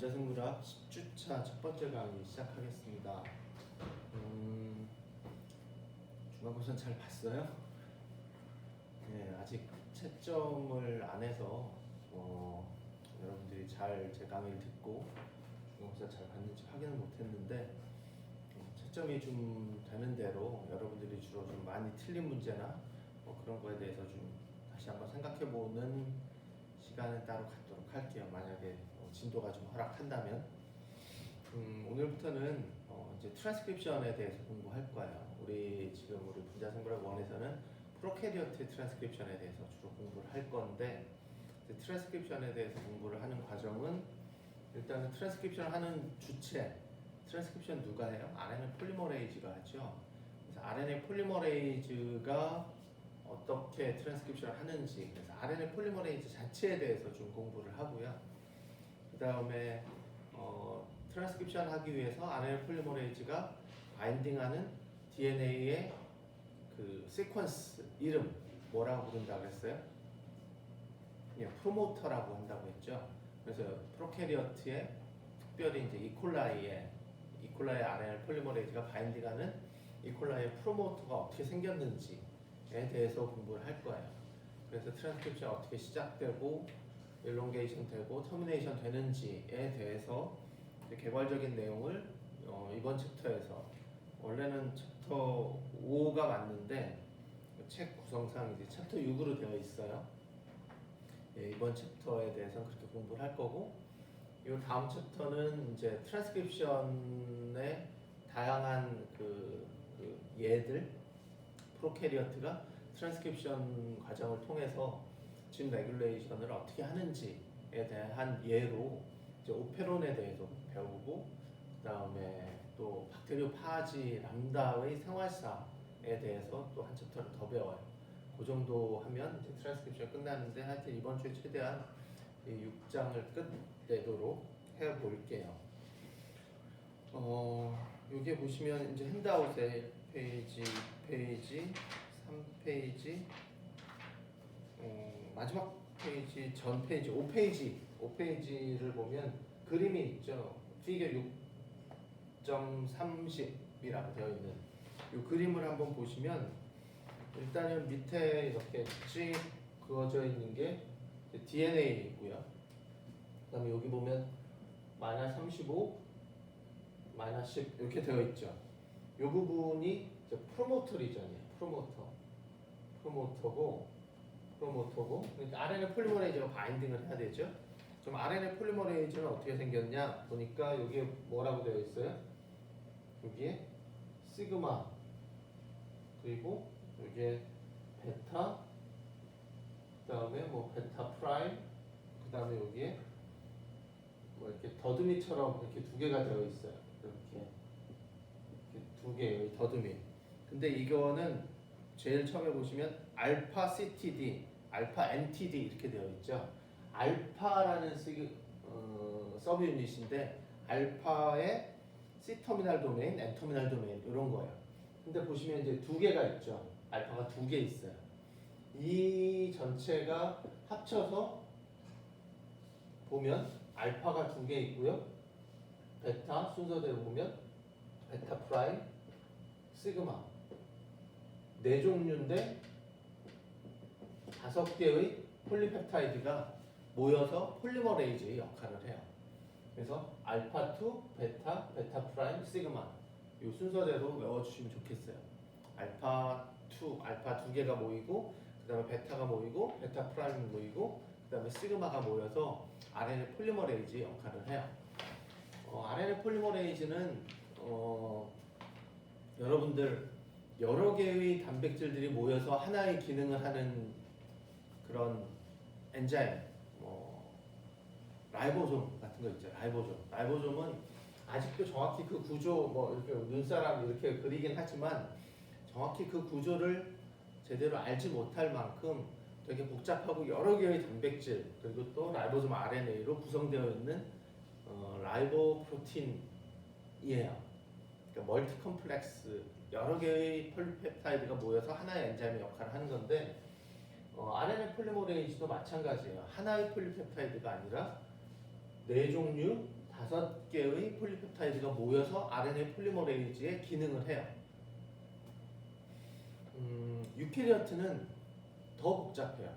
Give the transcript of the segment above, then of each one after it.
분자생물학 10주차 첫 번째 강의 시작하겠습니다. 중간고사 잘 봤어요? 네, 아직 채점을 안 해서 여러분들이 잘 제 강의를 듣고 중간고사 잘 봤는지 확인을 못했는데 채점이 좀 되는 대로 여러분들이 주로 좀 많이 틀린 문제나 그런 거에 대해서 좀 다시 한번 생각해보는 시간을 따로 갖도록 할게요. 만약에 진도가 좀 허락한다면. 오늘부터는 이제 트랜스크립션에 대해서 공부할 거예요. 우리 분자생물학 1에서는 프로캐리어트 트랜스크립션에 대해서 주로 공부를 할 건데, 트랜스크립션에 대해서 공부를 하는 과정은 일단은 트랜스크립션 하는 주체, 트랜스크립션 누가 해요? RNA 폴리머레이즈가 하죠. 그래서 RNA 폴리머레이즈가 어떻게 트랜스크립션을 하는지, 그래서 RNA 폴리머레이즈 자체에 대해서 좀 공부를 하고요. 그 다음에 트랜스크립션 하기 위해서 RNA 폴리머레이즈가 바인딩하는 DNA의 그 시퀀스 이름 뭐라고 부른다고 했어요? 예, 프로모터라고 한다고 했죠. 그래서 프로캐리어트의 특별히 이제 이콜라이의 RNA 폴리머레이즈가 바인딩하는 이콜라이의 프로모터가 어떻게 생겼는지에 대해서 공부를 할 거예요. 그래서 트랜스크립션 어떻게 시작되고 일롱게이션 되고 터미네이션 되는지에 대해서 개괄적인 내용을 이번 챕터에서, 원래는 챕터 5가 맞는데 책 구성상 이제 챕터 6으로 되어 있어요. 예, 이번 챕터에 대해서는 그렇게 공부를 할 거고, 이 다음 챕터는 이제 트랜스크립션의 다양한 그 예들, 프로캐리어트가 트랜스크립션 과정을 통해서 진 레귤레이션을 어떻게 하는지에 대한 예로 이제 오페론에 대해서 배우고, 그 다음에 또 박테리오파지 람다의 생활사에 대해서 또 한 챕터를 더 배워요. 그 정도 하면 이제 트랜스크립션 끝나는데, 하여튼 이번 주에 최대한 이 6장을 끝내도록 해볼게요. 여기 보시면 이제 핸드아웃에 페이지 3페이지, 마지막 페이지 전 페이지 5페이지를 보면 그림이 있죠. 피겨 6.30이라고 되어 있는 이 그림을 한번 보시면, 일단은 밑에 이렇게 쭉 그어져 있는 게 DNA이고요. 그 다음에 여기 보면 마이너스 35, 마이너스 10 이렇게 되어 있죠. 이 부분이 이제 프로모터 리전이에요. 프로모터고, 그러니까 RNA 폴리머레이즈가 바인딩을 해야 되죠. 그럼 RNA 폴리머레이즈는 어떻게 생겼냐 보니까 여기에 뭐라고 되어 있어요? 여기에 시그마, 그리고 여기에 베타, 그 다음에 뭐 베타 프라임, 그 다음에 여기에 뭐 이렇게 더듬이처럼 이렇게 두 개가 되어 있어요. 이렇게 두 개의 더듬이. 근데 이거는 제일 처음에 보시면 알파 CTD, 알파 NTD 이렇게 되어 있죠. 알파라는 서브 유닛인데, 알파의 C 터미널 도메인, N 터미널 도메인 이런 거예요. 근데 보시면 이제 두 개가 있죠. 알파가 두 개 있어요. 이 전체가 합쳐서 보면 알파가 두 개 있고요. 베타 순서대로 보면 베타 프라임, 시그마 네 종류인데 5개의 폴리펩타이드가 모여서 폴리머레이즈의 역할을 해요. 그래서 알파2, 베타, 베타 프라임, 시그마 이 순서대로 외워주시면 좋겠어요. 알파 두 개가 모이고, 그 다음에 베타가 모이고, 베타 프라임이 모이고, 그 다음에 시그마가 모여서 RNA 폴리머레이즈의 역할을 해요. RNA 폴리머레이즈는 여러분들 여러 개의 단백질들이 모여서 하나의 기능을 하는 그런 엔자임, 라이보솜 같은 거 있죠. 라이보솜은 아직도 정확히 그 구조, 이렇게 눈사람 이렇게 그리긴 하지만 정확히 그 구조를 제대로 알지 못할 만큼 되게 복잡하고 여러 개의 단백질, 그리고 또 라이보솜 RNA로 구성되어 있는 라이보 프로틴이에요. 그러니까 멀티 컴플렉스, 여러 개의 폴리펩타이드가 모여서 하나의 엔자임의 역할을 하는 건데, RNA 폴리머레이즈도 마찬가지예요. 하나의 폴리펩타이드가 아니라 4종류, 5개의 폴리펩타이드가 모여서 RNA 폴리머레이즈의 기능을 해요. 유캐리어트는 더 복잡해요.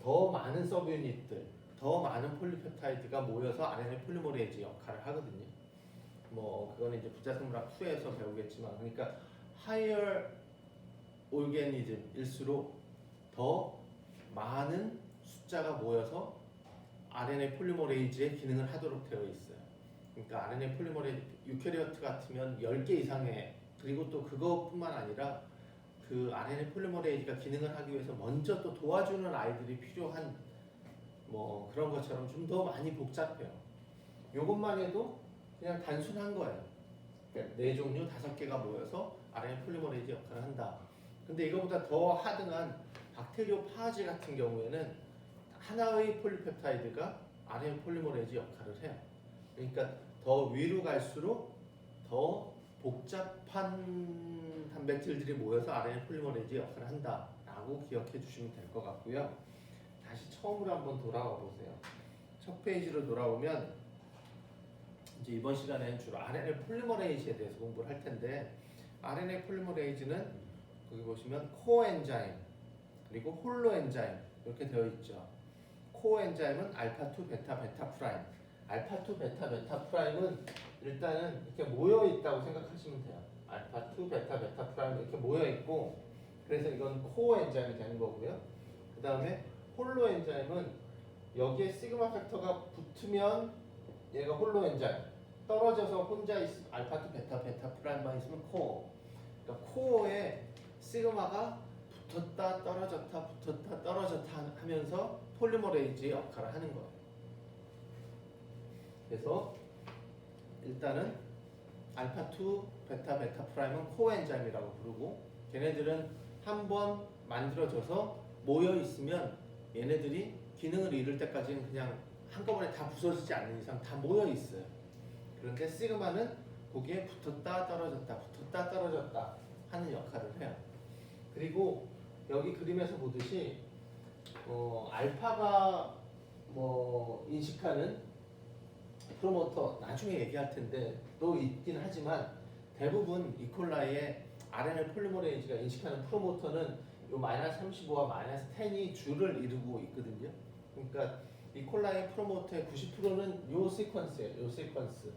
더 많은 서브유닛들, 더 많은 폴리펩타이드가 모여서 RNA 폴리머레이즈 역할을 하거든요. 뭐 그거는 이제 분자생물학 2에서 배우겠지만, 그러니까 higher organism일수록 더 많은 숫자가 모여서 RNA 폴리머레이즈의 기능을 하도록 되어 있어요. 그러니까 RNA 폴리머레이즈 유캐리어트 같으면 10개 이상의, 그리고 또 그것뿐만 아니라 그 RNA 폴리머레이즈가 기능을 하기 위해서 먼저 또 도와주는 아이들이 필요한 뭐 그런 것처럼 좀 더 많이 복잡해요. 이것만 해도 그냥 단순한 거예요. 그러니까 4종류 5개가 모여서 RNA 폴리머레이즈 역할을 한다. 근데 이거보다 더 하등한 박테리오파지 같은 경우에는 하나의 폴리펩타이드가 RNA 폴리머레이즈 역할을 해요. 그러니까 더 위로 갈수록 더 복잡한 단백질들이 모여서 RNA 폴리머레이즈 역할을 한다라고 기억해 주시면 될 것 같고요. 다시 처음으로 한번 돌아와 보세요. 첫 페이지로 돌아오면 이제 이번 시간에는 주로 RNA 폴리머레이즈에 대해서 공부를 할 텐데, RNA 폴리머레이즈는 거기 보시면 코어 엔자임 그리고 홀로 엔자임 이렇게 되어 있죠. 코어 엔자임은 알파2 베타 베타 프라임. 알파2 베타 베타 프라임은 일단은 이렇게 모여 있다고 생각하시면 돼요. 알파2 베타 베타 프라임 이렇게 모여 있고, 그래서 이건 코어 엔자임이 되는 거고요. 그 다음에 홀로 엔자임은 여기에 시그마 팩터가 붙으면 얘가 홀로 엔자임, 떨어져서 혼자 알파2 베타 베타 프라임만 있으면 코어. 그러니까 코어에 시그마가 붙었다 떨어졌다 붙었다 떨어졌다 하면서 폴리머레이즈의 역할을 하는 거예요. 그래서 일단은 알파2 베타 베타 프라임은 코어 엔자임이라고 부르고, 걔네들은 한번 만들어져서 모여 있으면 얘네들이 기능을 이룰 때까지는 그냥 한꺼번에 다 부서지지 않는 이상 다 모여 있어요. 그런데 시그마는 거기에 붙었다 떨어졌다 붙었다 떨어졌다 하는 역할을 해요. 그리고 여기 그림에서 보듯이 알파가 뭐 인식하는 프로모터 나중에 얘기할 텐데 또 있긴 하지만, 대부분 이콜라이의 RNA 폴리머레이즈가 인식하는 프로모터는 요 마이너스 35와 마이너스 10이 줄을 이루고 있거든요. 그러니까 이콜라이 프로모터의 90%는 요 시퀀스예요. 요 시퀀스.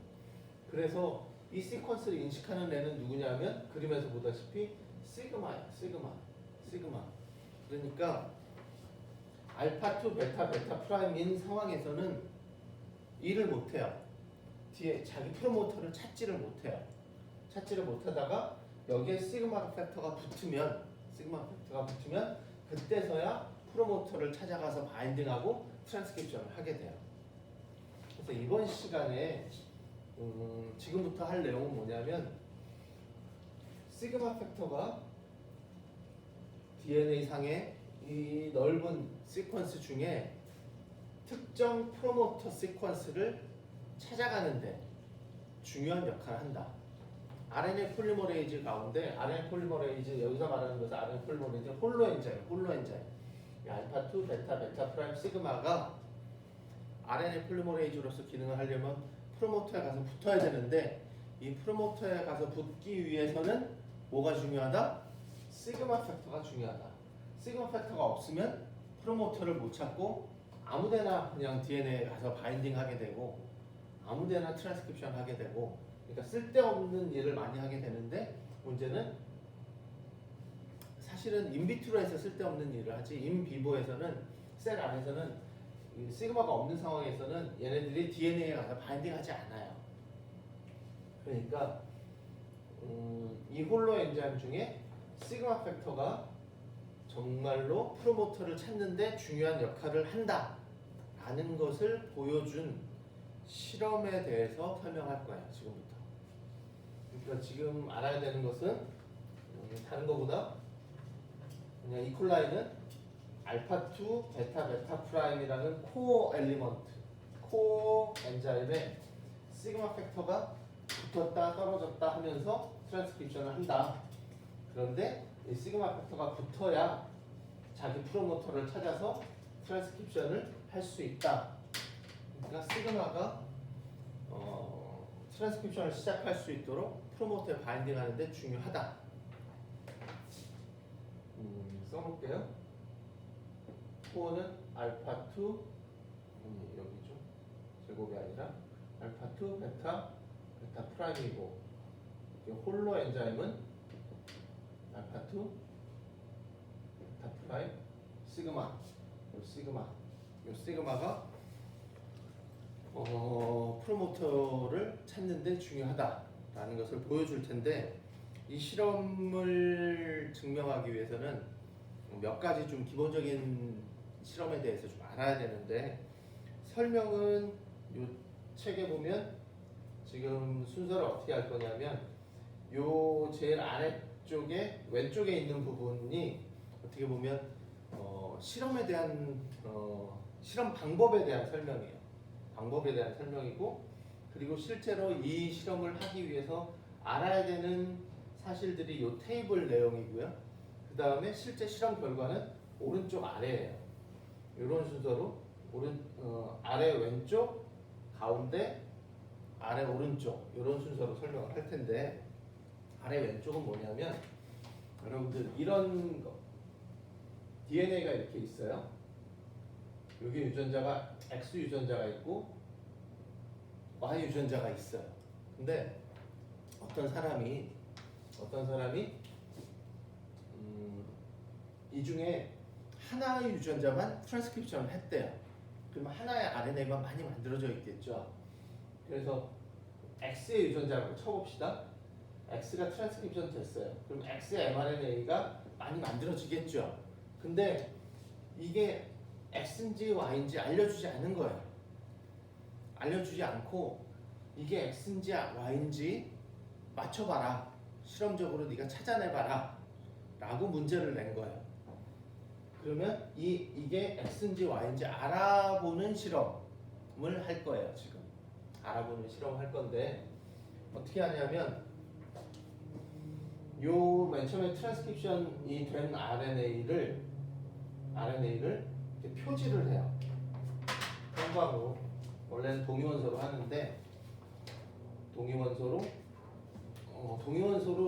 그래서 이 시퀀스를 인식하는 애는 누구냐면 그림에서 보다시피 시그마예요. 시그마. 그러니까 알파2 베타 베타 프라임인 상황에서는 일을 못해요. 뒤에 자기 프로모터를 찾지를 못해요. 찾지를 못하다가 여기에 시그마 팩터가 붙으면 그때서야 프로모터를 찾아가서 바인딩하고 트랜스크립션을 하게 돼요. 그래서 이번 시간에 지금부터 할 내용은 뭐냐면, 시그마 팩터가 DNA 상의 이 넓은 시퀀스 중에 특정 프로모터 시퀀스를 찾아가는데 중요한 역할을 한다. RNA 폴리머레이즈 가운데 RNA 폴리머레이즈, 여기서 말하는 것은 RNA 폴리머레이즈 홀로 엔자임. 알파2 베타 베타 프라임 시그마가 RNA 폴리머레이즈로서 기능을 하려면 프로모터에 가서 붙어야 되는데, 이 프로모터에 가서 붙기 위해서는 뭐가 중요하다? 시그마 팩터가 중요하다. 시그마 팩터가 없으면 프로모터를 못 찾고 아무데나 그냥 DNA에 가서 바인딩 하게 되고 아무데나 트랜스크립션 하게 되고, 그러니까 쓸데없는 일을 많이 하게 되는데, 문제는 사실은 인비트로에서 쓸데없는 일을 하지, 인비보에서는, 셀 안에서는 시그마가 없는 상황에서는 얘네들이 DNA에 가서 바인딩하지 않아요. 그러니까 이 홀로 엔자임 중에 시그마 팩터가 정말로 프로모터를 찾는데 중요한 역할을 한다라는 것을 보여준 실험에 대해서 설명할 거예요. 지금부터. 그러니까 지금 알아야 되는 것은 다른 거보다 그냥 이콜라이는 알파2 베타 베타 프라임이라는 코어 엘리먼트, 코어 엔자임에 시그마 팩터가 붙었다 떨어졌다 하면서 트랜스크립션을 한다. 그런데 이 시그마 팩터가 붙어야 자기 프로모터를 찾아서 트랜스크립션을 할 수 있다. 그러니까 시그마가 트랜스크립션을 시작할 수 있도록 프로모터에 바인딩 하는데 중요하다. 써놓을게요. 코어는 알파2 여기죠. 제곱이 아니라 알파2 베타 프라임이고, 홀로 엔자임은 알파2 베타 프라임 시그마. 요 시그마가 프로모터를 찾는데 중요하다라는 것을 보여줄 텐데, 이 실험을 증명하기 위해서는 몇 가지 좀 기본적인 실험에 대해서 좀 알아야 되는데, 설명은 이 책에 보면 지금 순서를 어떻게 할 거냐면, 요 제일 아래쪽에 왼쪽에 있는 부분이 어떻게 보면 실험에 대한 실험 방법에 대한 설명이에요. 방법에 대한 설명이고, 그리고 실제로 이 실험을 하기 위해서 알아야 되는 사실들이 이 테이블 내용이고요. 그 다음에 실제 실험 결과는 오른쪽 아래예요. 이런 순서로 아래 왼쪽, 가운데, 아래 오른쪽, 이런 순서로 설명을 할 텐데, 아래 왼쪽은 뭐냐면, 여러분들 이런 거, DNA가 이렇게 있어요. 여기 유전자가 X 유전자가 있고 Y 유전자가 있어요. 근데 어떤 사람이 이 중에 하나의 유전자만 트랜스크립션을 했대요. 그러면 하나의 RNA만 많이 만들어져 있겠죠. 그래서 X의 유전자라고 쳐봅시다. X가 트랜스크립션 됐어요. 그럼 X의 mRNA가 많이 만들어지겠죠. 근데 이게 X인지 Y인지 알려주지 않은 거예요. 알려주지 않고 이게 X인지 Y인지 맞춰봐라. 실험적으로 네가 찾아내봐라. 라고 문제를 낸 거예요. 그러면 이게 X인지 Y인지 알아보는 실험을 할 거예요. 지금 알아보는 실험을 할 건데, 어떻게 하냐면 요 맨 처음에 트랜스크립션이 된 RNA를 이렇게 표지를 해요. 형광으로. 원래는 동위원소로 하는데, 동위원소로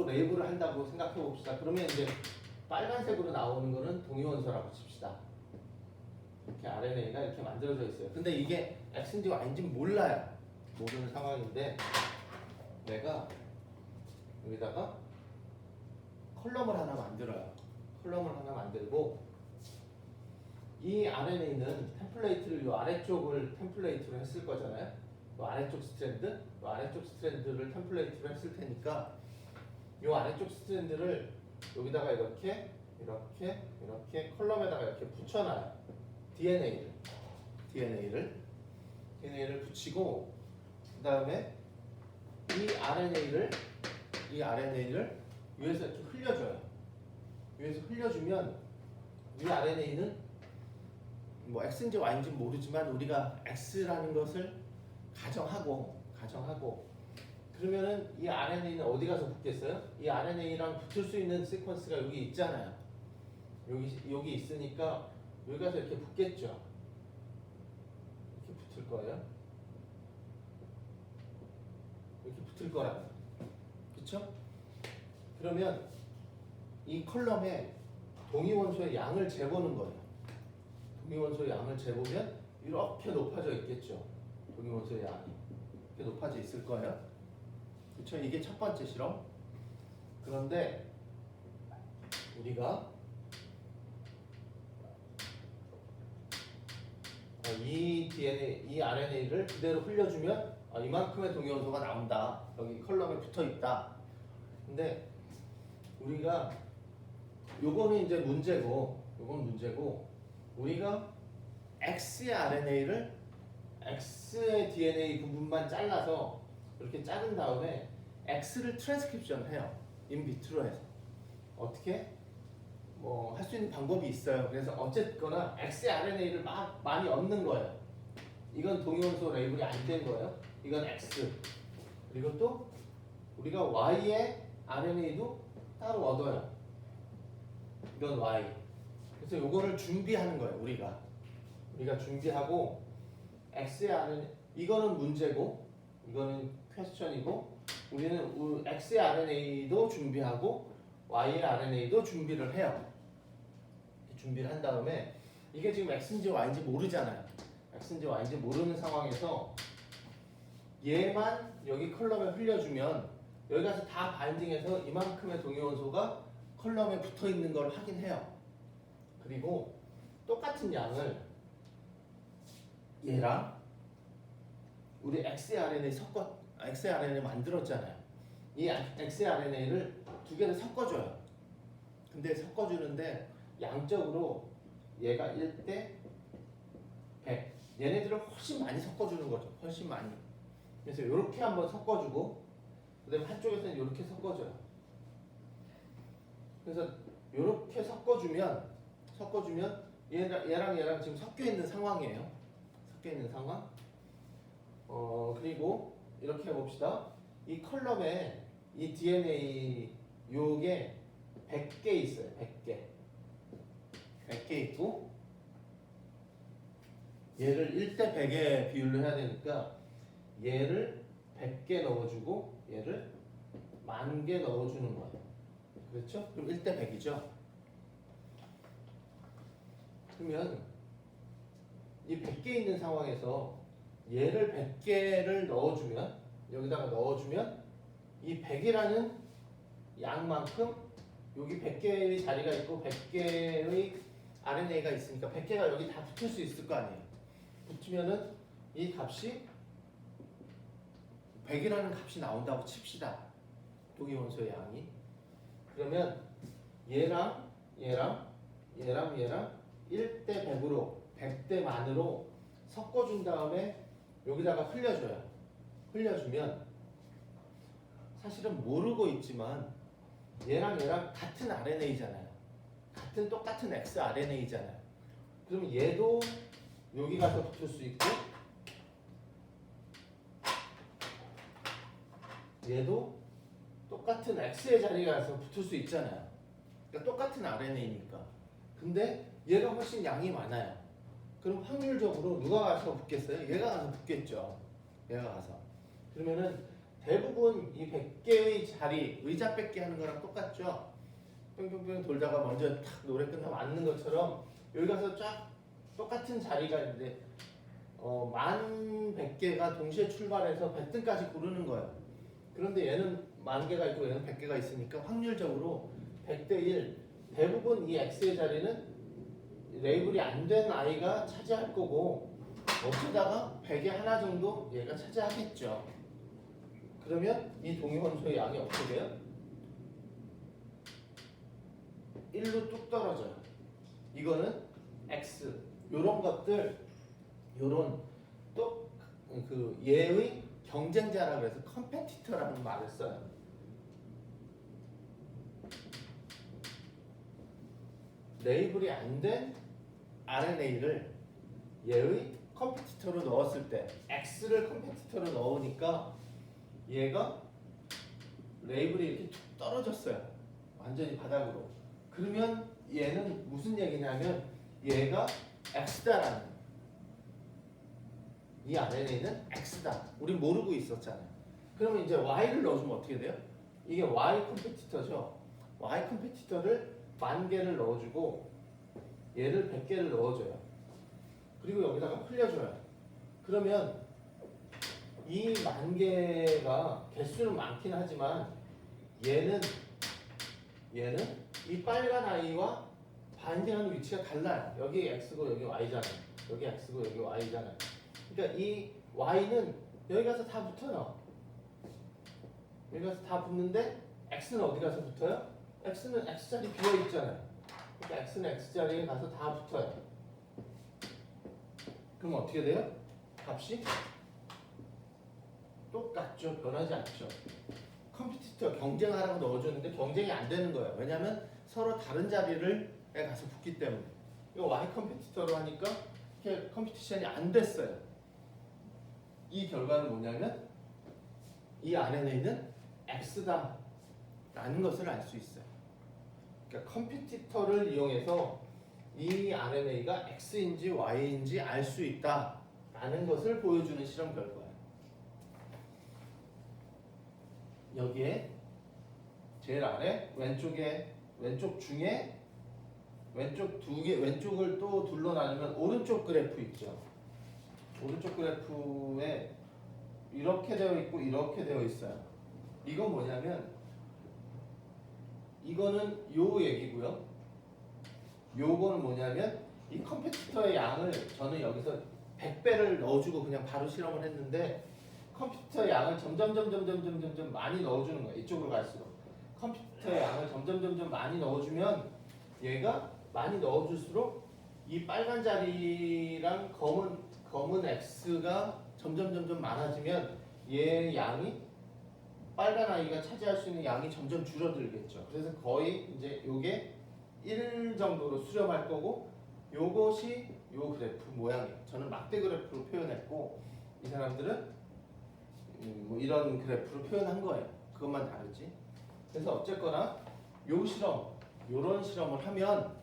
레이블을 한다고 생각해 봅시다. 그러면 이제 빨간색으로 나오는 거는 동위원소라고 칩시다. 이렇게 RNA가 이렇게 만들어져 있어요. 근데 이게 X인지 Y인지 몰라요. 모르는 상황인데, 내가 여기다가 컬럼을 하나 만들어요. 컬럼을 하나 만들고, 이 RNA는 템플레이트를 이 아래쪽을 템플레이트로 했을 거잖아요. 이 아래쪽 스트랜드를 템플레이트로 했을 테니까, 이 아래쪽 스트랜드를 여기다가 이렇게 컬럼에다가 이렇게 붙여놔요. DNA를 붙이고, 그 다음에 이 RNA를 위에서 이렇게 흘려줘요. 위에서 흘려주면 이 RNA는 뭐 X인지 Y인지 모르지만 우리가 X라는 것을 가정하고 그러면은 이 RNA는 어디 가서 붙겠어요? 이 RNA랑 붙을 수 있는 시퀀스가 여기 있잖아요. 여기 있으니까 여기 가서 이렇게 붙겠죠. 이렇게 붙을 거예요. 이렇게 붙을 거라고요. 그쵸? 그러면 이 컬럼에 동위원소의 양을 재보는 거예요. 동위원소의 양을 재보면 이렇게 높아져 있겠죠. 동위원소의 양이 이렇게 높아져 있을 거예요. 그렇죠? 이게 첫 번째 실험. 그런데 우리가 이 RNA를 그대로 흘려주면 이만큼의 동위원소가 나온다. 여기 컬럼에 붙어 있다. 근데 우리가 요거는 이제 문제고, 우리가 X의 RNA를 X의 DNA 부분만 잘라서 이렇게 자른 다음에 X를 트랜스크립션 해요. 인비트로 해서. 어떻게? 뭐 할 수 있는 방법이 있어요. 그래서 어쨌거나 X의 RNA를 막 많이 얻는 거예요. 이건 동위원소 레이블이 안 된 거예요. 이건 X. 그리고 또 우리가 Y의 RNA도 따로 얻어요. 이건 Y. 그래서 요거를 준비하는 거예요. 우리가 준비하고 X의 RNA, 이거는 문제고 이거는 퀘스천이고 우리는 X의 RNA도 준비하고 Y의 RNA도 준비를 해요. 준비를 한 다음에 이게 지금 X인지 Y인지 모르잖아요. X인지 Y인지 모르는 상황에서 얘만 여기 컬럼에 흘려주면 여기 가서 다 바인딩해서 이만큼의 동위원소가 컬럼에 붙어 있는 걸 확인해요. 그리고 똑같은 양을 얘랑 우리 XRNA 만들었잖아요. 이 XRNA를 두 개를 섞어줘요. 근데 섞어주는데 양적으로 얘가 1대 100. 얘네들을 훨씬 많이 섞어주는 거죠. 훨씬 많이. 그래서 이렇게 한번 섞어주고 그 다음에 한쪽에서는 이렇게 섞어줘요. 그래서 이렇게 섞어주면 얘랑 지금 섞여 있는 상황이에요. 섞여 있는 상황. 그리고 이렇게 해봅시다. 이 컬럼에 이 DNA 요게 100개 있어요. 100개 있고 얘를 1대 100의 비율로 해야 되니까 얘를 100개 넣어주고 얘를 10,000개 넣어주는 거예요. 그렇죠? 그럼 1대 100이죠. 그러면 이 100개 있는 상황에서 얘를 100개를 넣어주면 여기다가 넣어주면 이 100이라는 양만큼 여기 100개의 자리가 있고 100개의 RNA가 있으니까 100개가 여기 다 붙을 수 있을 거 아니에요. 붙으면은 이 값이 100이라는 값이 나온다고 칩시다. 동위원소의 양이. 그러면 얘랑 1대 100으로 100대 만으로 섞어준 다음에 여기다가 흘려줘요. 흘려주면 사실은 모르고 있지만 얘랑 같은 RNA잖아요. 똑같은 xRNA잖아요. 그럼 얘도 여기 가서 붙을 수 있고 얘도 똑같은 x의 자리에 가서 붙을 수 있잖아요. 그러니까 똑같은 RNA니까. 근데 얘가 훨씬 양이 많아요. 그럼 확률적으로 누가 가서 붙겠어요? 얘가 가서 붙겠죠. 얘가 가서. 그러면은 대부분 이 100개의 자리, 의자 뺏기 하는 거랑 똑같죠? 뿅뿅뿅 돌다가 먼저 탁 노래 끝나면 앉는 것처럼 여기 가서 쫙 똑같은 자리가 있는데 11,100개가 동시에 출발해서 100등까지 고르는 거예요. 그런데 얘는 10,000개가 있고 얘는 100개가 있으니까 확률적으로 100대 1 대부분 이 X의 자리는 레이블이 안 된 아이가 차지할 거고 어쩌다가 100에 하나 정도 얘가 차지하겠죠. 그러면 이 동위원소의 양이 어떻게 돼요? 1로 뚝 떨어져요. 이거는 X 요런 것들 요런 또 그 얘의 경쟁자라 그래서 컴페티터라는 말을 써요. 레이블이 안 된 RNA를 얘의 컴페티터로 넣었을 때 X를 컴페티터로 넣으니까 얘가 레이블이 이렇게 툭 떨어졌어요. 완전히 바닥으로. 그러면 얘는 무슨 얘기냐면 얘가 X다라는 이 RNA는 X다. 우린 모르고 있었잖아요. 그러면 이제 Y를 넣어주면 어떻게 돼요? 이게 Y 컴페티터죠. Y 컴페티터를 10,000개를 넣어주고 얘를 100개를 넣어줘요. 그리고 여기다가 흘려줘요. 그러면 이 10,000개가 개수는 많긴 하지만 얘는 이 빨간 아이와 반대하는 위치가 달라요. 여기 X고 여기 Y잖아요. 여기 X고 여기 Y잖아요. 그러니까 이 Y는 여기 가서 다 붙어요. 여기 가서 다 붙는데 X는 어디 가서 붙어요? X는 X자리 비어있잖아요. 그러니까 X는 X자리에 가서 다 붙어요. 그럼 어떻게 돼요? 값이 똑같죠. 변하지 않죠. 컴피티터 경쟁하라고 넣어줬는데 경쟁이 안 되는 거예요. 왜냐하면 서로 다른 자리를 가서 붙기 때문에. 이거 Y 컴피티터로 하니까 컴피티션이 안 됐어요. 이 결과는 뭐냐면 이 RNA는 X다 라는 것을 알 수 있어요. 그러니까 컴피티터를 이용해서 이 RNA가 X인지 Y인지 알 수 있다 라는 것을 보여주는 실험 결과예요. 여기에 제일 아래 왼쪽에 왼쪽 중에 왼쪽 두 개 왼쪽을 또 둘러 나누면 오른쪽 그래프 있죠. 오른쪽 그래프에 이렇게 되어 있고 이렇게 되어 있어요. 이건 뭐냐면 이거는 요 얘기고요. 요거는 뭐냐면 이 컴퓨터의 양을 저는 여기서 100배를 넣어주고 그냥 바로 실험을 했는데 컴퓨터의 양을 점점 많이 넣어주는 거예요. 이쪽으로 갈수록 컴퓨터의 양을 점점 많이 넣어주면 얘가 많이 넣어줄수록 이 빨간 자리랑 검은 X가 점점 많아지면 얘 양이 빨간 아이가 차지할 수 있는 양이 점점 줄어들겠죠. 그래서 거의 이제 요게 1 정도로 수렴할 거고 요것이 요 그래프 모양이에요. 저는 막대 그래프로 표현했고 이 사람들은 뭐 이런 그래프로 표현한 거예요. 그것만 다르지. 그래서 어쨌거나 요 실험, 요런 실험을 하면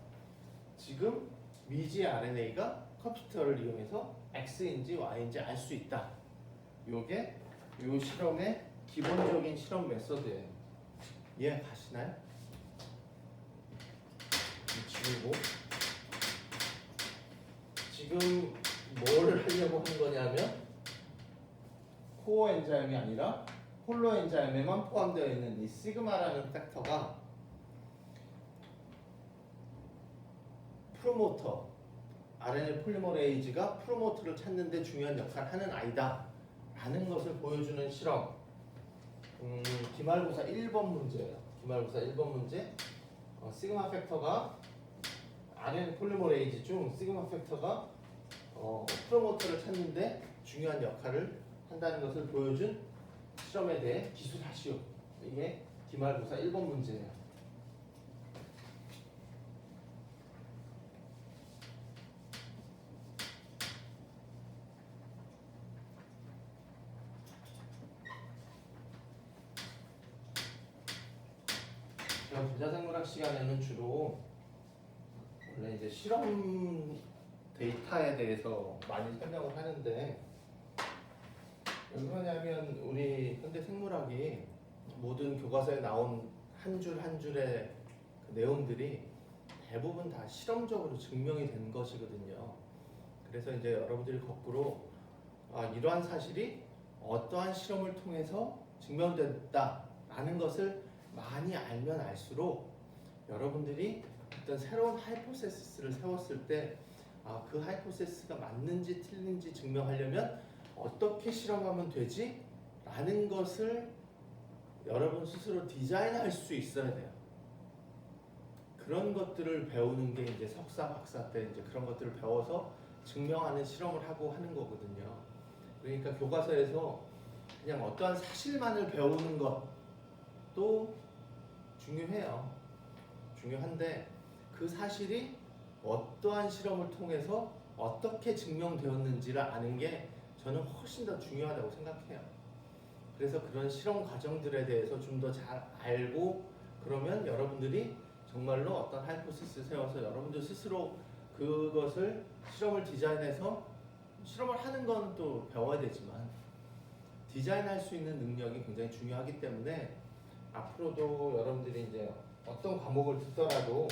지금 미지 RNA가 컴퓨터를 이용해서 X인지 Y인지 알 수 있다. 요게 요 실험의 기본적인 실험 메소드예요. 이해 가시나요? 지우고 지금 뭘 하려고 한 거냐면 코어 엔자임이 아니라 홀로 엔자임에만 포함되어 있는 이 시그마라는 팩터가 프로모터 RNA 폴리머레이즈가 프로모터를 찾는 데 중요한 역할을 하는 아이다 라는 것을 보여주는 실험. 기말고사 1번 문제예요. 기말고사 1번 문제. 시그마 팩터가 RNA 폴리머레이즈 중 시그마 팩터가 프로모터를 찾는데 중요한 역할을 한다는 것을 보여준 실험에 대해 기술하시오. 이게 기말고사 1번 문제예요. 분자생물학 시간에는 주로 원래 이제 실험 데이터에 대해서 많이 설명을 하는데 왜 그러냐면 우리 현대 생물학이 모든 교과서에 나온 한 줄 한 줄의 그 내용들이 대부분 다 실험적으로 증명이 된 것이거든요. 그래서 이제 여러분들이 거꾸로 이러한 사실이 어떠한 실험을 통해서 증명됐다라는 것을 많이 알면 알수록 여러분들이 어떤 새로운 하이포테시스를 세웠을 때 그 하이포테시스가 맞는지 틀린지 증명하려면 어떻게 실험하면 되지? 라는 것을 여러분 스스로 디자인할 수 있어야 돼요. 그런 것들을 배우는 게 이제 석사, 박사 때 이제 그런 것들을 배워서 증명하는 실험을 하고 하는 거거든요. 그러니까 교과서에서 그냥 어떠한 사실만을 배우는 것도 중요해요. 중요한데 그 사실이 어떠한 실험을 통해서 어떻게 증명되었는지를 아는 게 저는 훨씬 더 중요하다고 생각해요. 그래서 그런 실험 과정들에 대해서 좀 더 잘 알고 그러면 여러분들이 정말로 어떤 하이포테시스를 세워서 여러분들 스스로 그것을 실험을 디자인해서 실험을 하는 건 또 배워야 되지만 디자인할 수 있는 능력이 굉장히 중요하기 때문에 앞으로도 여러분들이 이제 어떤 과목을 듣더라도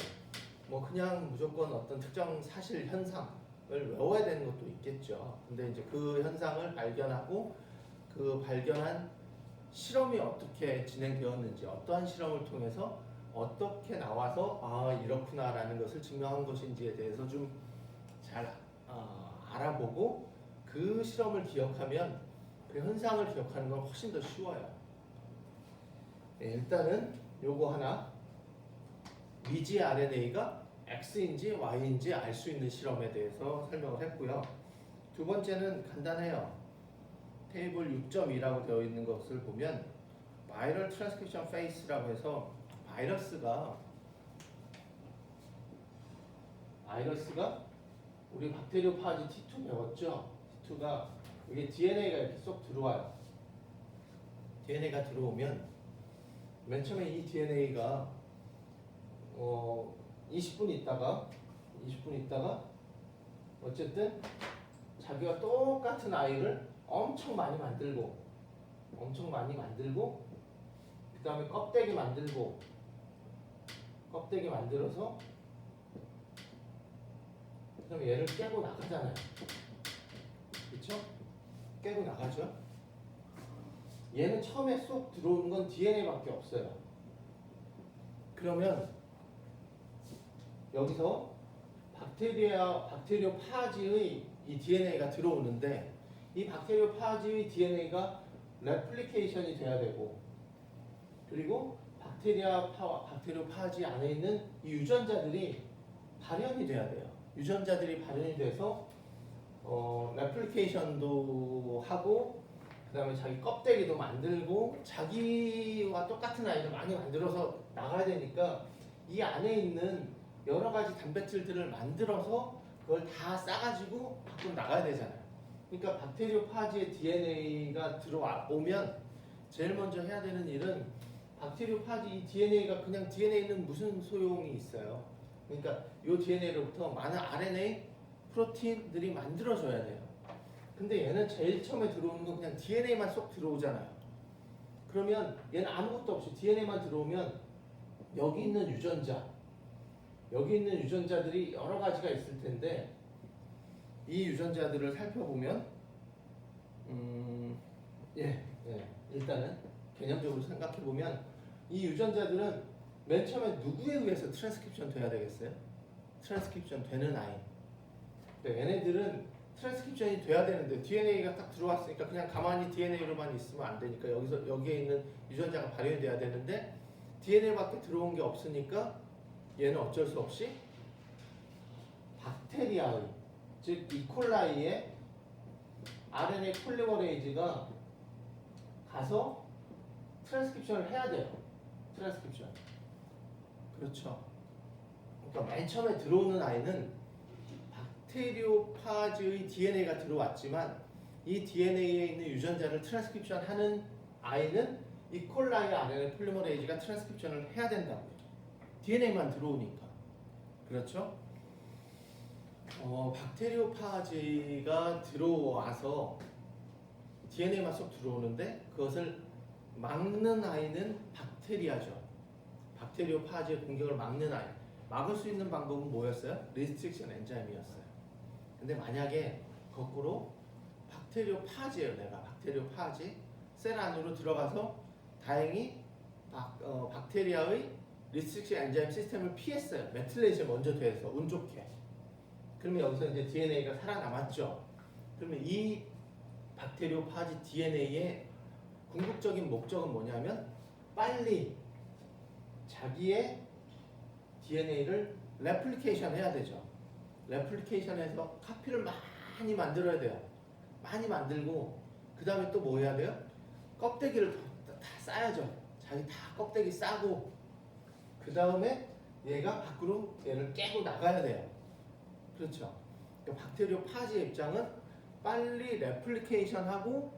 뭐 그냥 무조건 어떤 특정 사실 현상을 외워야 되는 것도 있겠죠. 근데 이제 그 현상을 발견하고 그 발견한 실험이 어떻게 진행되었는지, 어떠한 실험을 통해서 어떻게 나와서 이렇구나라는 것을 증명한 것인지에 대해서 좀 잘 알아보고 그 실험을 기억하면 그 현상을 기억하는 건 훨씬 더 쉬워요. 네, 일단은 요거 하나, 미지 RNA가 X인지 Y인지 알 수 있는 실험에 대해서 설명을 했고요. 두 번째는 간단해요. 테이블 6.2라고 되어 있는 것을 보면 바이럴 트랜스크립션 페이스라고 해서 바이러스가 우리 박테리오파지 T2 배웠죠? T2가 이게 DNA가 이렇게 쏙 들어와요. DNA가 들어오면 맨 처음에 이 DNA가 20분 있다가 어쨌든 자기가 똑같은 아이를 엄청 많이 만들고 다음에 껍데기 만들고 껍데기 만들어서 그다음에 얘를 깨고 나가잖아요. 그렇죠? 깨고 나가죠. 얘는 처음에 쏙 들어오는 건 DNA밖에 없어요. 그러면 여기서 박테리오 파지의 이 DNA가 들어오는데 이 박테리오 파지의 DNA가 레플리케이션이 돼야 되고 그리고 박테리오 파지 안에 있는 이 유전자들이 발현이 돼야 돼요. 유전자들이 발현이 돼서 레플리케이션도 하고 그다음에 자기 껍데기도 만들고 자기와 똑같은 아이를 많이 만들어서 나가야 되니까 이 안에 있는 여러 가지 단백질들을 만들어서 그걸 다 싸가지고 밖으로 나가야 되잖아요. 그러니까 박테리오 파지의 DNA가 들어오면 제일 먼저 해야 되는 일은 박테리오 파지 이 DNA가 그냥 DNA는 무슨 소용이 있어요. 그러니까 이 DNA로부터 많은 RNA, 프로틴들이 만들어져야 돼요. 근데 얘는 제일 처음에 들어오는 건 그냥 DNA만 쏙 들어오잖아요. 그러면 얘는 아무것도 없이 DNA만 들어오면 여기 있는 유전자들이 여러 가지가 있을 텐데 이 유전자들을 살펴보면 일단은 개념적으로 생각해 보면 이 유전자들은 맨 처음에 누구에 의해서 트랜스크립션 돼야 되겠어요? 트랜스크립션 되는 아이. 얘네들은 트랜스크립션이 돼야 되는데 DNA가 딱 들어왔으니까 그냥 가만히 DNA로만 있으면 안 되니까 여기에 있는 유전자가 발현이 돼야 되는데 DNA밖에 들어온 게 없으니까 얘는 어쩔 수 없이 박테리아의 즉 이콜라이의 RNA 폴리머레이즈가 가서 트랜스크립션을 해야 돼요. 트랜스크립션. 그렇죠. 그러니까 맨 처음에 들어오는 아이는 박테리오파즈의 DNA가 들어왔지만 이 DNA에 있는 유전자를 트랜스크립션 하는 아이는 이콜라이 RNA 폴리머레이즈가 트랜스크립션을 해야 된다고요. DNA만 들어오니까. 그렇죠? 박테리오파지가 들어와서 DNA만 쏙 들어오는데 그것을 막는 아이는 박테리아죠. 박테리오파지의 공격을 막는 아이. 막을 수 있는 방법은 뭐였어요? 리스트릭션 엔자임이었어요. 근데 만약에 거꾸로 박테리오파지예요. 내가 박테리오파지 셀 안으로 들어가서 다행히 박테리아의 리스트릭션 엔자임 시스템을 피했어요. 메틸레이션 먼저 돼서 운 좋게. 그러면 여기서 이제 DNA가 살아남았죠. 그러면 이 박테리오파지 DNA의 궁극적인 목적은 뭐냐면 빨리 자기의 DNA를 레플리케이션 해야 되죠. 레플리케이션해서 카피를 많이 만들어야 돼요. 많이 만들고 그 다음에 또 뭐 해야 돼요? 껍데기를 다 싸야죠. 자기 다 껍데기 싸고 그 다음에 얘가 밖으로 얘를 깨고 나가야 돼요. 그렇죠. 그러니까 박테리오파지의 입장은 빨리 레플리케이션하고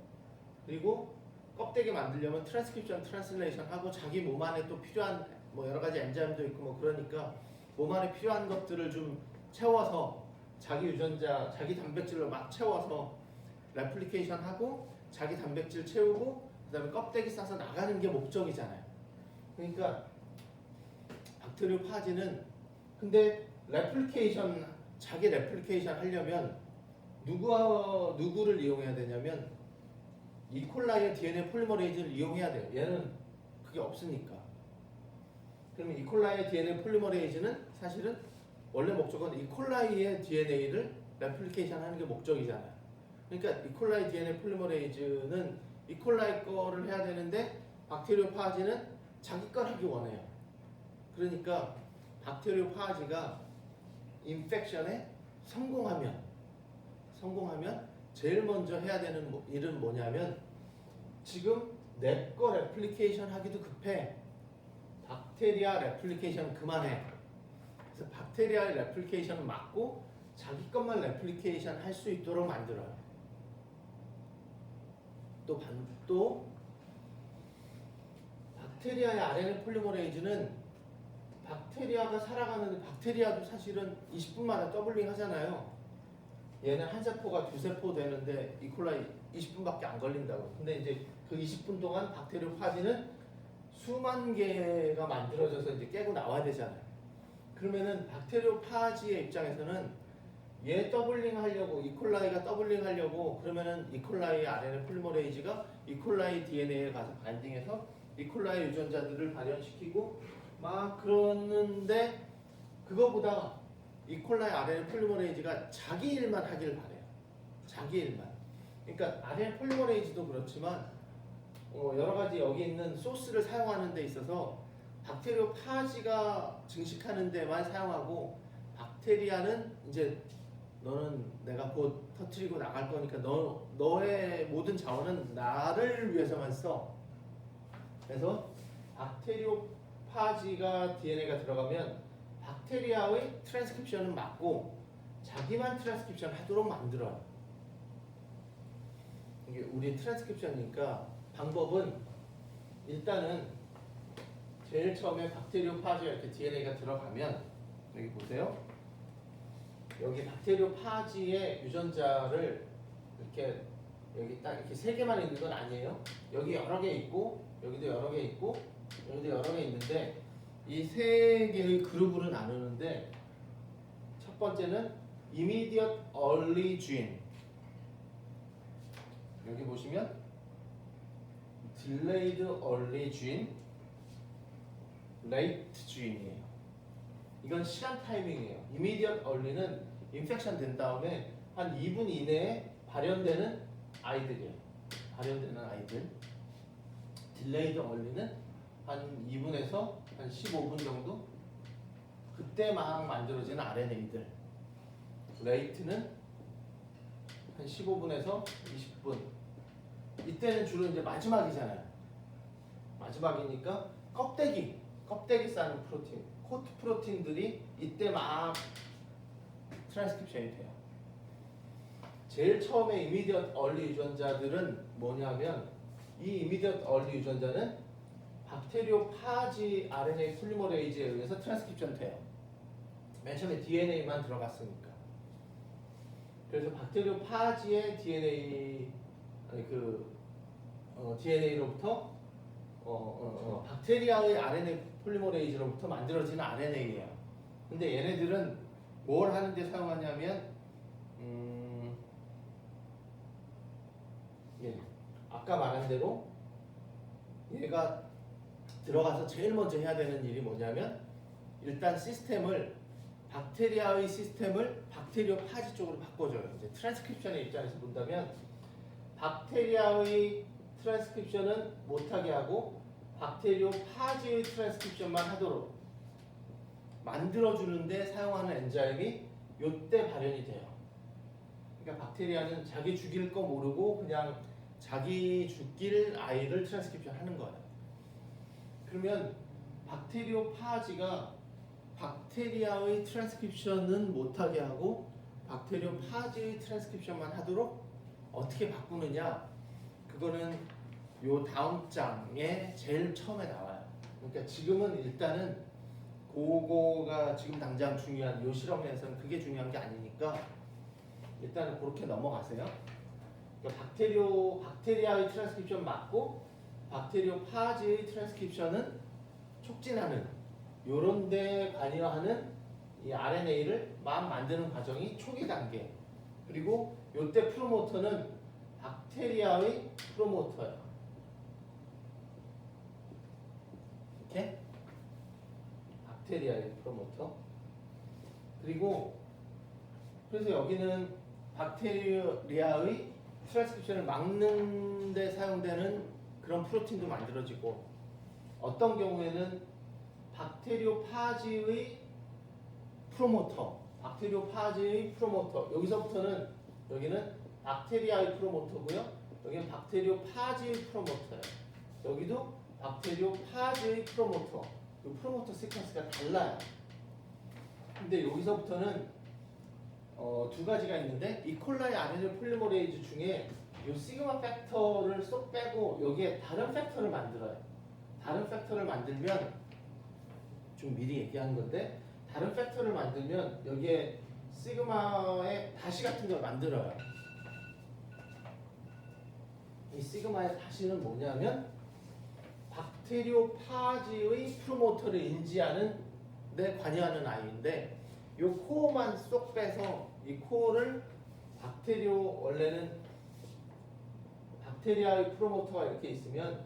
그리고 껍데기 만들려면 트랜스크립션, 트랜슬레이션하고 자기 몸 안에 또 필요한 뭐 여러 가지 엔자임도 있고 뭐 그러니까 몸 안에 필요한 것들을 좀 채워서 자기 유전자, 자기 단백질로 막 채워서 레플리케이션하고 자기 단백질 채우고 그다음에 껍데기 싸서 나가는 게 목적이잖아요. 그러니까 박테리오파지는 근데 자기 레플리케이션 하려면 누구를 이용해야 되냐면 이콜라이의 DNA 폴리머레이즈를 이용해야 돼요. 얘는 그게 없으니까. 그러면 이콜라이의 DNA 폴리머레이즈는 사실은 원래 목적은 이콜라이의 DNA를 레플리케이션 하는 게 목적이잖아요. 그러니까 이콜라이 DNA 폴리머레이즈는 이콜라이 거를 해야 되는데 박테리오파지는 자기 걸 하기 원해요. 그러니까 박테리오파지가 인펙션에 성공하면 제일 먼저 해야 되는 일은 뭐냐면 지금 내 거 레플리케이션 하기도 급해. 박테리아 레플리케이션 그만해. 그래서 박테리아의 레플리케이션을 막고 자기 것만 레플리케이션 할 수 있도록 만들어요. 또 박테리아의 RNA 폴리머레이즈는 박테리아가 살아가는데 박테리아도 사실은 20분마다 더블링 하잖아요. 얘는 한 세포가 두 세포 되는데 이콜라이 20분밖에 안 걸린다고. 근데 이제 그 20분 동안 박테리오파지는 수만 개가 만들어져서 이제 깨고 나와야 되잖아요. 그러면은 박테리오파지의 입장에서는 얘 더블링 하려고, 이콜라이가 더블링 하려고, 그러면은 이콜라이 RNA 폴리머레이즈가 이콜라이 DNA에 가서 바인딩해서 이콜라이 유전자들을 발현시키고 막 그러는데, 그거보다 이콜라이 RNA 폴리머레이즈가 자기 일만 하길 바래요. 자기 일만. 그러니까 RNA 폴리머레이즈도 그렇지만 여러 가지 여기 있는 소스를 사용하는 데 있어서 박테리오파지가 증식하는 데만 사용하고, 박테리아는 이제 너는 내가 곧 터트리고 나갈 거니까 너의 모든 자원은 나를 위해서만 써. 그래서 박테리오파지가 DNA가 들어가면 박테리아의 트랜스크립션은 막고 자기만 트랜스크립션 하도록 만들어요. 이게 우리 트랜스크립션이니까 방법은 일단은 제일 처음에 박테리오파지가 이렇게 DNA가 들어가면 여기 보세요. 여기 박테리오파지의 유전자를 이렇게 여기 딱 이렇게 세 개만 있는 건 아니에요. 여기 여러 개 있고 여기도 여러 개 있고 여기도 여러 개 있는데 이 세 개의 그룹으로 나누는데 첫 번째는 immediate early gene. 여기 보시면 delayed early gene, late gene이에요. 이건 시간 타이밍이에요. immediate early는 인펙션 된 다음에 한 2분 이내에 발현되는 아이들이에요. 발현되는 아이들. delayed early는 한 2분에서 한 15분 정도? 그때 막 만들어지는 RNA들. late는 한 15분에서 20분. 이때는 주로 이제 마지막이잖아요. 마지막이니까 껍데기 싸는 프로틴, 코트 프로틴들이 이때 막 트랜스크립션이 돼요. 제일 처음에 이미디엇 얼리 유전자들은 뭐냐면 이 이미디엇 얼리 유전자는 박테리오파지 RNA 폴리머레이즈에 의해서 트랜스크립션 돼요. 맨 처음에 DNA만 들어갔으니까. 그래서 박테리오파지의 DNA로부터 박테리아의 RNA 폴리머레이즈로부터 만들어지는 RNA예요. 근데 얘네들은 뭘 하는데 사용하냐면 아까 말한 대로 얘가 들어가서 제일 먼저 해야 되는 일이 뭐냐면 일단 박테리아의 시스템을 박테리오파지 쪽으로 바꿔줘요. 이제 트랜스크립션의 입장에서 본다면 박테리아의 트랜스크립션은 못하게 하고 박테리오파지의 트랜스크립션만 하도록 만들어주는데 사용하는 엔자임이 요때 발현이 돼요. 그러니까 박테리아는 자기 죽일 거 모르고 그냥 자기 죽일 아이를 트랜스크립션 하는 거예요. 그러면 박테리오파지가 박테리아의 트랜스크립션은 못하게 하고 박테리오파지의 트랜스크립션만 하도록 어떻게 바꾸느냐, 그거는 요 다음 장에 제일 처음에 나와요. 그러니까 지금은 일단은 그거가 지금 당장 중요한 요 실험에서는 그게 중요한 게 아니니까 일단은 그렇게 넘어가세요. 그러니까 박테리아의 트랜스크립션 맞고 박테리오파지의 트랜스크립션은 촉진하는 요런 데 관여하는 이 RNA를 막 만드는 과정이 초기 단계. 그리고 요때 프로모터는 박테리아의 프로모터예요. 이렇게 박테리아의 프로모터. 그리고 그래서 여기는 박테리아의 트랜스크립션을 막는 데 사용되는 그런 프로틴도 만들어지고, 어떤 경우에는 박테리오파지의 프로모터, 여기서부터는 여기는 박테리아의 프로모터고요. 여기는 박테리오파지의 프로모터예요. 여기도 박테리오파지의 프로모터. 이 프로모터 시퀀스가 달라요. 근데 여기서부터는 두 가지가 있는데, 이콜라이 RNA 폴리머레이즈 중에 이 시그마 팩터를 쏙 빼고 여기에 다른 팩터를 만들어요. 다른 팩터를 만들면, 좀 미리 얘기한 건데, 다른 팩터를 만들면 여기에 시그마의 다시 같은 걸 만들어요. 이 시그마의 다시는 뭐냐면 박테리오파지의 프로모터를 인지하는 데 관여하는 아이인데 이 코어만 쏙 빼서 이 코어를 원래는 박테리아의 프로모터가 이렇게 있으면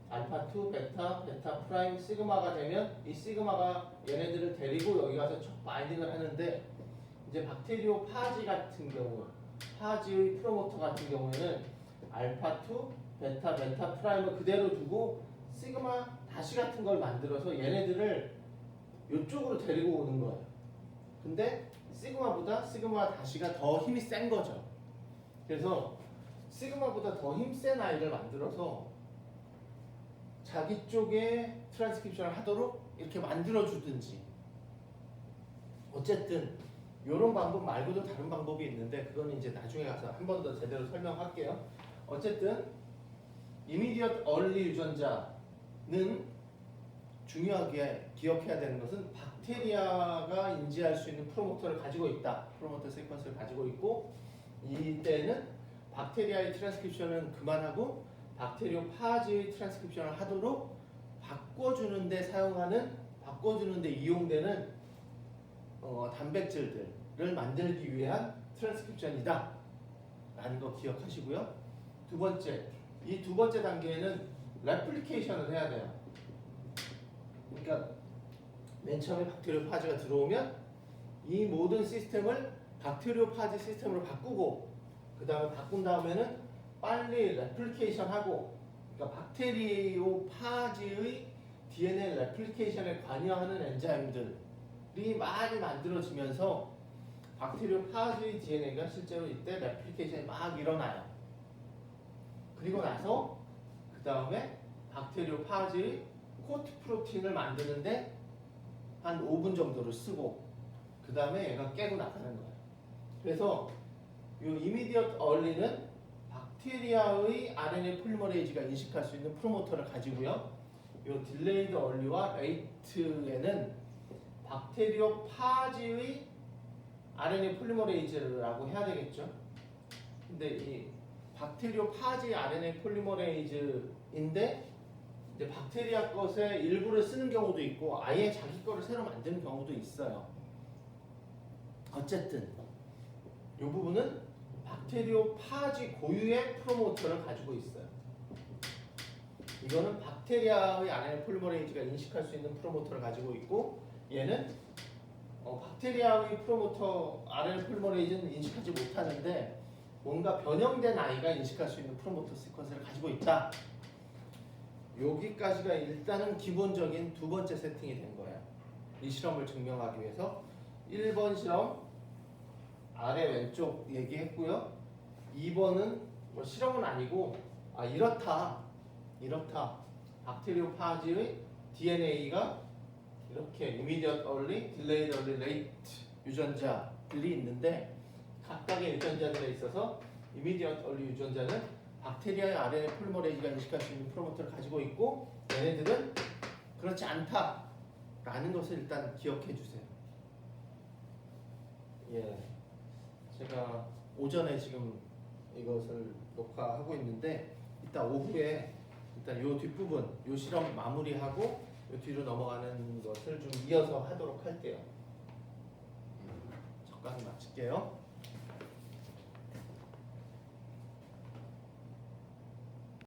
알파2, 베타, 베타 프라임, 시그마가 되면 이 시그마가 얘네들을 데리고 여기 가서 촉 바인딩을 하는데 이제 박테리오파지 같은 경우 파지의 프로모터 같은 경우에는 알파2, 베타, 베타 프라임을 그대로 두고 시그마 다시 같은 걸 만들어서 얘네들을 이쪽으로 데리고 오는 거예요. 근데 시그마 다시가 더 힘이 센 거죠. 그래서 시그마보다 더 힘센 아이를 만들어서 자기 쪽에 트랜스크립션을 하도록 이렇게 만들어 주든지 어쨌든 이런 방법 말고도 다른 방법이 있는데 그거는 이제 나중에 가서 한 번 더 제대로 설명할게요. 어쨌든 이미디엇 얼리 유전자는 중요하게 기억해야 되는 것은 박테리아가 인지할 수 있는 프로모터를 가지고 있다. 프로모터 시퀀스를 가지고 있고 이때는 박테리아의 트랜스크립션은 그만하고 박테리오파지의 트랜스크립션을 하도록 바꿔주는데 이용되는 단백질들을 만들기 위한 트랜스크립션이다 라는 거 기억하시고요. 이 두 번째 단계에는 레플리케이션을 해야 돼요. 그러니까 맨 처음에 박테리오파지가 들어오면 이 모든 시스템을 박테리오파지 시스템으로 바꾸고 그 다음에 바꾼 다음에는 빨리 레플리케이션하고 그러니까 박테리오파지의 DNA 레플리케이션에 관여하는 엔자임들이 많이 만들어지면서 박테리오파지의 DNA가 실제로 이때 레플리케이션이 막 일어나요. 그리고 나서 그 다음에 박테리오파지의 코트 프로틴을 만드는데 한 5분 정도를 쓰고 그 다음에 얘가 깨고 나가는 거예요. 그래서 이 이미디엇 얼리는 박테리아의 RNA 폴리머레이즈가 인식할 수 있는 프로모터를 가지고요. 이 딜레이드 얼리와 레이트에는 박테리오파지의 RNA 폴리머레이즈라고 해야 되겠죠. 근데 이 박테리오파지 RNA 폴리머레이즈인데 이제 박테리아 것의 일부를 쓰는 경우도 있고 아예 자기 거를 새로 만드는 경우도 있어요. 어쨌든 이 부분은 박테리오파지 고유의 프로모터를 가지고 있어요. 이거는 박테리아의 RNA 폴리머레이즈가 인식할 수 있는 프로모터를 가지고 있고 얘는 박테리아의 프로모터 RNA 폴리머레이즈는 인식하지 못하는데 뭔가 변형된 아이가 인식할 수 있는 프로모터 시퀀스를 가지고 있다. 여기까지가 일단은 기본적인 두 번째 세팅이 된 거예요. 이 실험을 증명하기 위해서 1번 실험 아래 왼쪽 얘기했고요. 2번은 뭐 실험은 아니고 이렇다. 박테리오파지의 DNA가 이렇게 이미디엇 얼리, 딜레이드 얼리, 레이트 유전자들이 있는데 각각의 유전자들에 있어서 이미디엇 얼리 유전자는 박테리아의 RNA 폴리머레이즈가 인식할 수 있는 프로모터를 가지고 있고 얘네들은 그렇지 않다라는 것을 일단 기억해 주세요. 예, 제가 오전에 지금 이것을 녹화하고 있는데 이따 오후에 일단 요 뒷부분, 요 실험 마무리하고 요 뒤로 넘어가는 것을 좀 이어서 하도록 할게요. 잠깐 마칠게요.